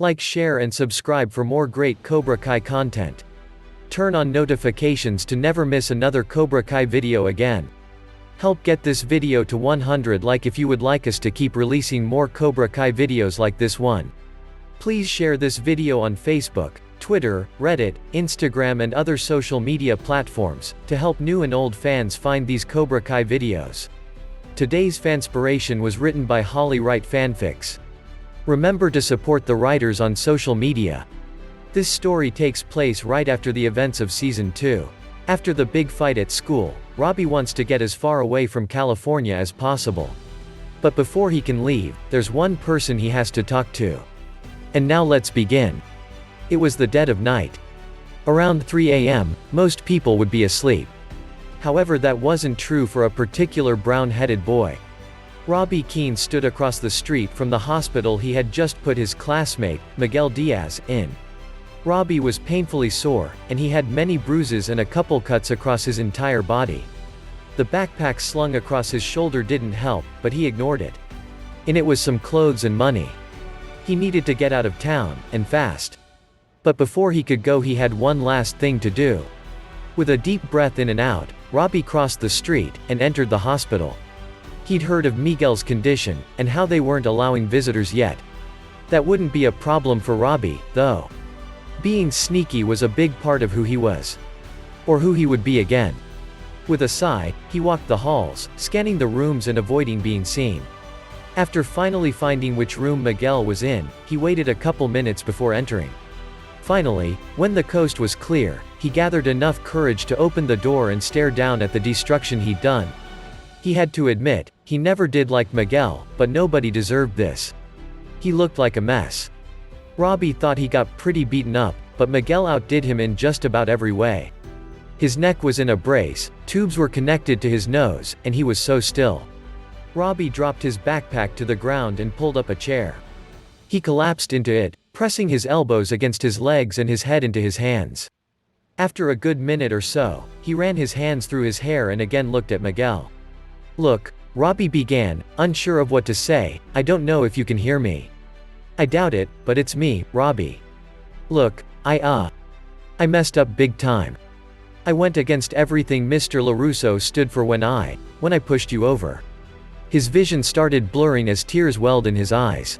Like, share and subscribe for more great Cobra Kai content. Turn on notifications to never miss another Cobra Kai video again. Help get this video to 100 likes if you would like us to keep releasing more Cobra Kai videos like this one. Please share this video on Facebook, Twitter, Reddit, Instagram and other social media platforms, to help new and old fans find these Cobra Kai videos. Today's fanspiration was written by Holly Wright Fanfics. Remember to support the writers on social media. This story takes place right after the events of Season 2. After the big fight at school, Robby wants to get as far away from California as possible. But before he can leave, there's one person he has to talk to. And now let's begin. It was the dead of night. Around 3 a.m., most people would be asleep. However, that wasn't true for a particular brown-headed boy. Robby Keene stood across the street from the hospital he had just put his classmate, Miguel Diaz, in. Robby was painfully sore, and he had many bruises and a couple cuts across his entire body. The backpack slung across his shoulder didn't help, but he ignored it. In it was some clothes and money. He needed to get out of town, and fast. But before he could go, he had one last thing to do. With a deep breath in and out, Robby crossed the street, and entered the hospital. He'd heard of Miguel's condition, and how they weren't allowing visitors yet. That wouldn't be a problem for Robby, though. Being sneaky was a big part of who he was. Or who he would be again. With a sigh, he walked the halls, scanning the rooms and avoiding being seen. After finally finding which room Miguel was in, he waited a couple minutes before entering. Finally, when the coast was clear, he gathered enough courage to open the door and stare down at the destruction he'd done. He had to admit, he never did like Miguel, but nobody deserved this. He looked like a mess. Robby thought he got pretty beaten up, but Miguel outdid him in just about every way. His neck was in a brace, tubes were connected to his nose, and he was so still. Robby dropped his backpack to the ground and pulled up a chair. He collapsed into it, pressing his elbows against his legs and his head into his hands. After a good minute or so, he ran his hands through his hair and again looked at Miguel. "Look," Robby began, unsure of what to say, "I don't know if you can hear me. I doubt it, but it's me, Robby. Look, I messed up big time. I went against everything Mr. LaRusso stood for when I pushed you over." His vision started blurring as tears welled in his eyes.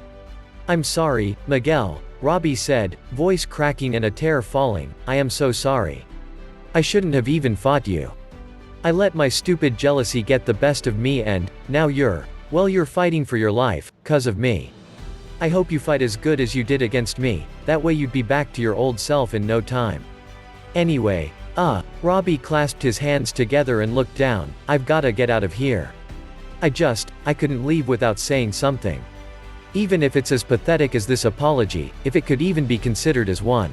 "I'm sorry, Miguel," Robby said, voice cracking and a tear falling, "I am so sorry. I shouldn't have even fought you. I let my stupid jealousy get the best of me and, now you're fighting for your life, 'cause of me. I hope you fight as good as you did against me, that way you'd be back to your old self in no time. Anyway, Robby clasped his hands together and looked down, "I've gotta get out of here. I couldn't leave without saying something. Even if it's as pathetic as this apology, if it could even be considered as one.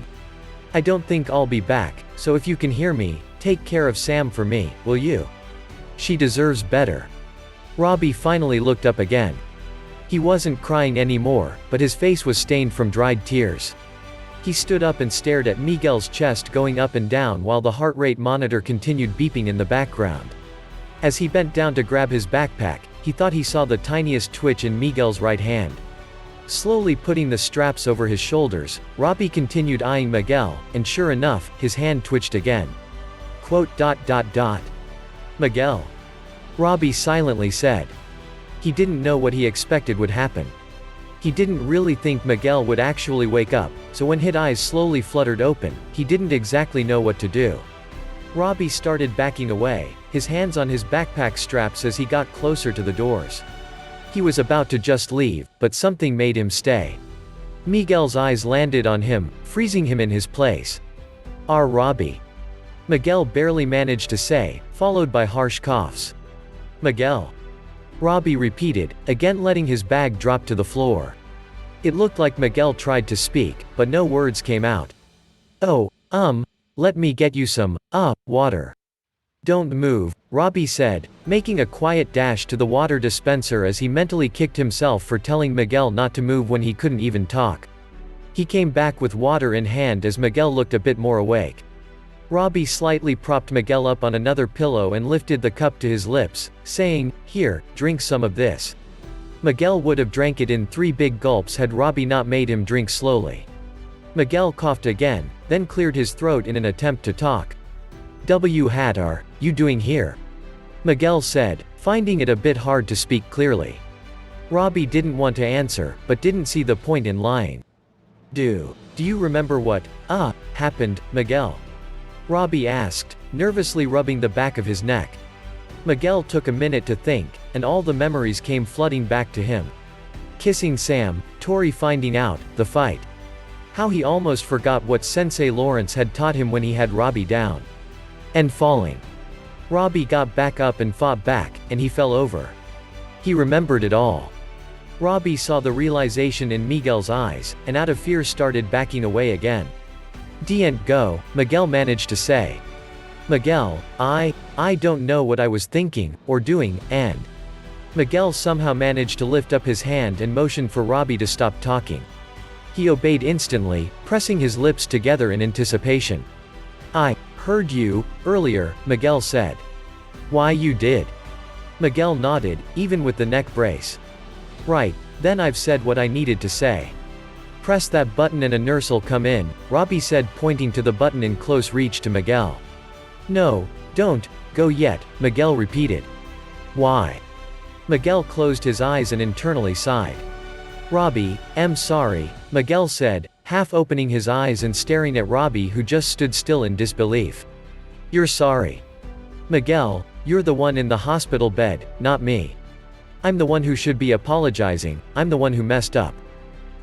I don't think I'll be back, so if you can hear me, take care of Sam for me, will you? She deserves better." Robby finally looked up again. He wasn't crying anymore, but his face was stained from dried tears. He stood up and stared at Miguel's chest going up and down while the heart rate monitor continued beeping in the background. As he bent down to grab his backpack, he thought he saw the tiniest twitch in Miguel's right hand. Slowly putting the straps over his shoulders, Robby continued eyeing Miguel, and sure enough, his hand twitched again. "Miguel?" Robby silently said. He didn't know what he expected would happen. He didn't really think Miguel would actually wake up, so when his eyes slowly fluttered open, he didn't exactly know what to do. Robby started backing away, his hands on his backpack straps as he got closer to the doors. He was about to just leave, but something made him stay. Miguel's eyes landed on him, freezing him in his place. Robby." Miguel barely managed to say, followed by harsh coughs. "Miguel?" Robby repeated, again letting his bag drop to the floor. It looked like Miguel tried to speak, but no words came out. Let me get you some, water." "Don't move," Robby said, making a quiet dash to the water dispenser as he mentally kicked himself for telling Miguel not to move when he couldn't even talk. He came back with water in hand as Miguel looked a bit more awake. Robby slightly propped Miguel up on another pillow and lifted the cup to his lips, saying, "Here, drink some of this." Miguel would have drank it in 3 big gulps had Robby not made him drink slowly. Miguel coughed again, then cleared his throat in an attempt to talk. "What are you doing here?" Miguel said, finding it a bit hard to speak clearly. Robby didn't want to answer, but didn't see the point in lying. Do you remember what happened, Miguel?" Robby asked, nervously rubbing the back of his neck. Miguel took a minute to think, and all the memories came flooding back to him. Kissing Sam, Tori finding out, the fight. How he almost forgot what Sensei Lawrence had taught him when he had Robby down. And falling. Robby got back up and fought back, and he fell over. He remembered it all. Robby saw the realization in Miguel's eyes, and out of fear started backing away again. "Don't go," Miguel managed to say. "Miguel, I don't know what I was thinking, or doing, and..." Miguel somehow managed to lift up his hand and motioned for Robby to stop talking. He obeyed instantly, pressing his lips together in anticipation. "I heard you earlier," Miguel said. "Why, you did?" Miguel nodded, even with the neck brace. "Right, then I've said what I needed to say. Press that button and a nurse'll come in," Robby said, pointing to the button in close reach to Miguel. "No, don't go yet," Miguel repeated. "Why?" Miguel closed his eyes and internally sighed. "Robby, I'm sorry," Miguel said, half opening his eyes and staring at Robby, who just stood still in disbelief. "You're sorry?" "Miguel, you're the one in the hospital bed, not me. I'm the one who should be apologizing, I'm the one who messed up.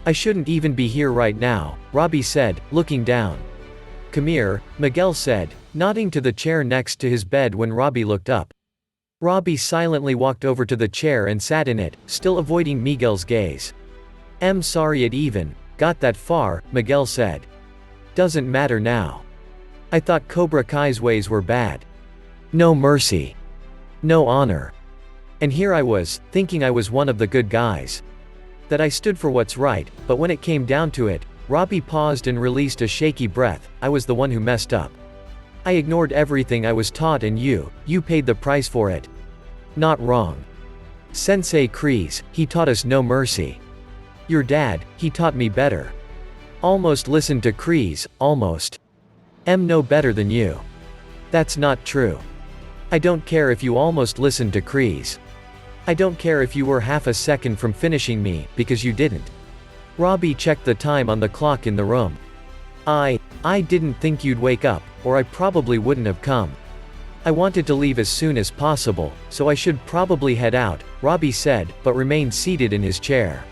I shouldn't even be here right now," Robby said, looking down. "Come here," Miguel said, nodding to the chair next to his bed when Robby looked up. Robby silently walked over to the chair and sat in it, still avoiding Miguel's gaze. "I'm sorry it even got that far," Miguel said. "Doesn't matter now. I thought Cobra Kai's ways were bad. No mercy. No honor. And here I was, thinking I was one of the good guys. That I stood for what's right, but when it came down to it," Robby paused and released a shaky breath, "I was the one who messed up. I ignored everything I was taught and you paid the price for it. Not wrong. Sensei Kreese, he taught us no mercy. Your dad, he taught me better. Almost listened to Kreese, almost. I'm no better than you. That's not true. I don't care if you almost listened to Kreese. I don't care if you were half a second from finishing me, because you didn't." Robby checked the time on the clock in the room. I didn't think you'd wake up, or I probably wouldn't have come. I wanted to leave as soon as possible, so I should probably head out," Robby said, but remained seated in his chair.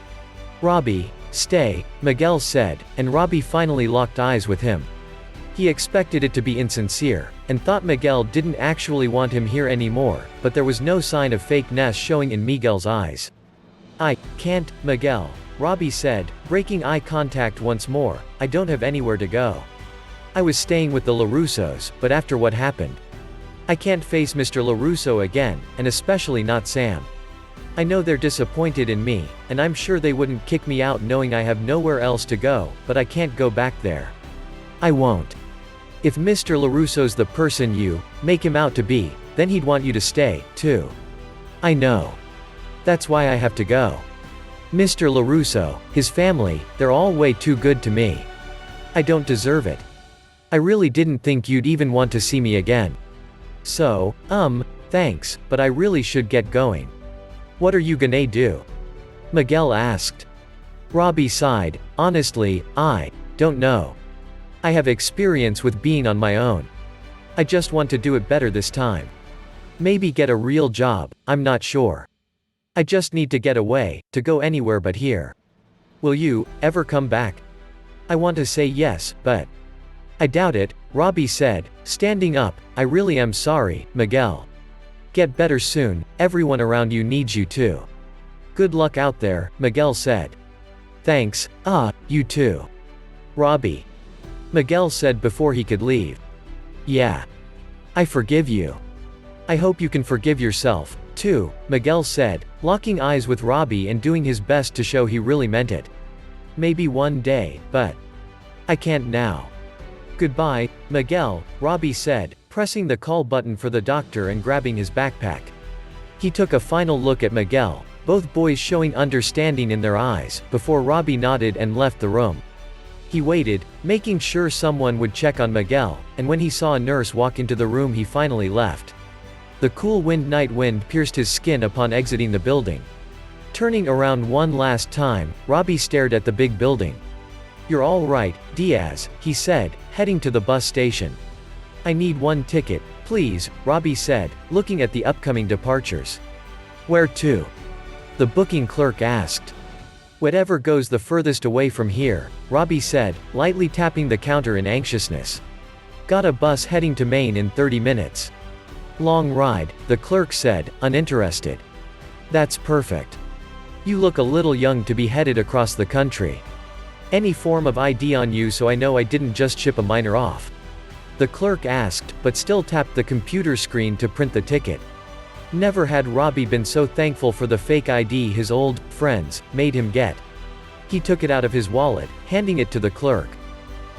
"Robby, stay," Miguel said, and Robby finally locked eyes with him. He expected it to be insincere, and thought Miguel didn't actually want him here anymore, but there was no sign of fakeness showing in Miguel's eyes. "I can't, Miguel," Robby said, breaking eye contact once more. "I don't have anywhere to go. I was staying with the LaRussos, but after what happened, I can't face Mr. LaRusso again, and especially not Sam. I know they're disappointed in me, and I'm sure they wouldn't kick me out knowing I have nowhere else to go, but I can't go back there. I won't. If Mr. LaRusso's the person you make him out to be, then he'd want you to stay, too. I know. That's why I have to go. Mr. LaRusso, his family, they're all way too good to me. I don't deserve it. I really didn't think you'd even want to see me again. So, thanks, but I really should get going." "What are you gonna do?" Miguel asked. Robby sighed, "Honestly, I don't know. I have experience with being on my own. I just want to do it better this time. Maybe get a real job, I'm not sure. I just need to get away, to go anywhere but here. Will you ever come back?" "I want to say yes, but I doubt it," Robby said, standing up. "I really am sorry, Miguel. Get better soon, everyone around you needs you too. Good luck out there," Miguel said. "Thanks, you too. Robby," Miguel said before he could leave. "Yeah. I forgive you. I hope you can forgive yourself, too," Miguel said, locking eyes with Robby and doing his best to show he really meant it. "Maybe one day, but I can't now. Goodbye, Miguel," Robby said, pressing the call button for the doctor and grabbing his backpack. He took a final look at Miguel, both boys showing understanding in their eyes, before Robby nodded and left the room. He waited, making sure someone would check on Miguel, and when he saw a nurse walk into the room he finally left. The cool night wind pierced his skin upon exiting the building. Turning around one last time, Robby stared at the big building. "You're all right, Diaz," he said, heading to the bus station. "I need one ticket, please," Robby said, looking at the upcoming departures. "Where to?" the booking clerk asked. "Whatever goes the furthest away from here," Robby said, lightly tapping the counter in anxiousness. "Got a bus heading to Maine in 30 minutes. Long ride," the clerk said, uninterested. "That's perfect. You look a little young to be headed across the country. Any form of ID on you so I know I didn't just ship a minor off?" the clerk asked, but still tapped the computer screen to print the ticket. Never had Robby been so thankful for the fake ID his old friends made him get. He took it out of his wallet, handing it to the clerk.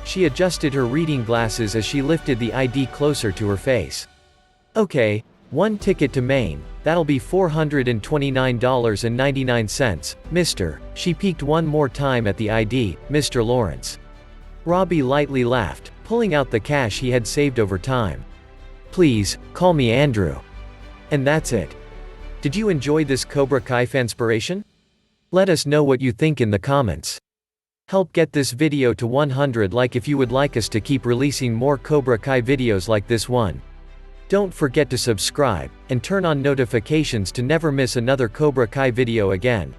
She adjusted her reading glasses as she lifted the ID closer to her face. "Okay, one ticket to Maine, that'll be $429.99, mister." She peeked one more time at the ID, "Mr. Lawrence." Robby lightly laughed, pulling out the cash he had saved over time. "Please, call me Andrew." And that's it. Did you enjoy this Cobra Kai fanspiration? Let us know what you think in the comments. Help get this video to 100 like if you would like us to keep releasing more Cobra Kai videos like this one. Don't forget to subscribe, and turn on notifications to never miss another Cobra Kai video again.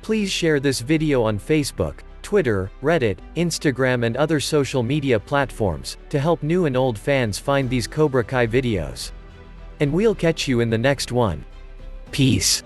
Please share this video on Facebook, Twitter, Reddit, Instagram and other social media platforms, to help new and old fans find these Cobra Kai videos. And we'll catch you in the next one. Peace.